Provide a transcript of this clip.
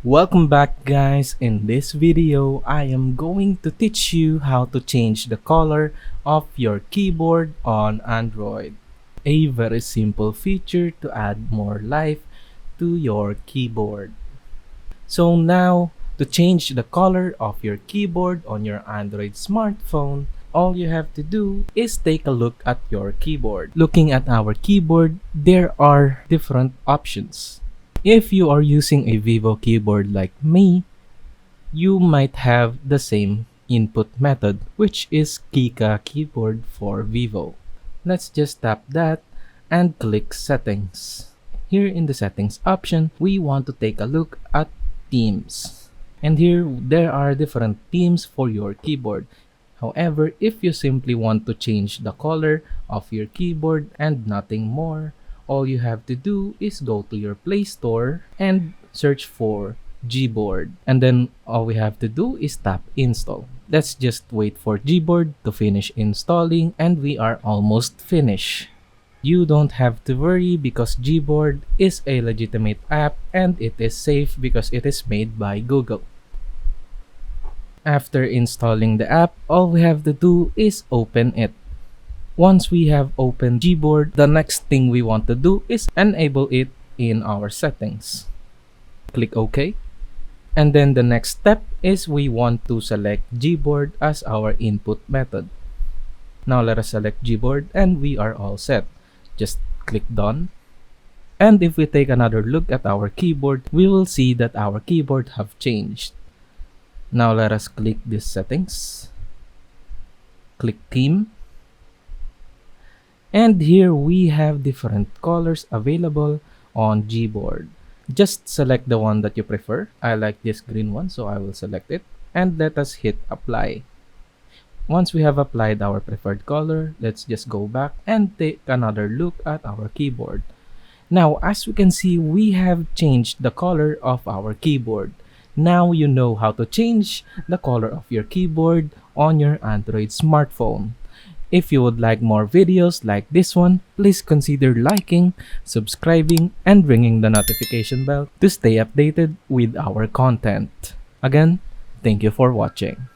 Welcome back guys. In this video, I am going to teach you how to change the color of your keyboard on Android. A very simple feature to add more life to your keyboard. So now, to change the color of your keyboard on your Android smartphone, all you have to do is take a look at your keyboard. Looking at our keyboard, there are different options. If you are using a Vivo keyboard like me, you might have the same input method, which is Kika keyboard for Vivo. Let's just tap that and click settings. Here in the settings option, we want to take a look at themes. And here there are different themes for your keyboard. However, if you simply want to change the color of your keyboard and nothing more, all you have to do is go to your Play Store and search for Gboard. And then all we have to do is tap install. Let's just wait for Gboard to finish installing, and we are almost finished. You don't have to worry because Gboard is a legitimate app and it is safe because it is made by Google. After installing the app, all we have to do is open it. Once we have opened Gboard, the next thing we want to do is enable it in our settings. Click OK. And then the next step is we want to select Gboard as our input method. Now let us select Gboard and we are all set. Just click done. And if we take another look at our keyboard, we will see that our keyboard have changed. Now let us click this settings. Click theme. And here we have different colors available on Gboard. Just select the one that you prefer. I like this green one, so I will select it. And let us hit apply. Once we have applied our preferred color, let's just go back and take another look at our keyboard. Now, as we can see, we have changed the color of our keyboard. Now you know how to change the color of your keyboard on your Android smartphone. If you would like more videos like this one, please consider liking, subscribing, and ringing the notification bell to stay updated with our content. Again, thank you for watching.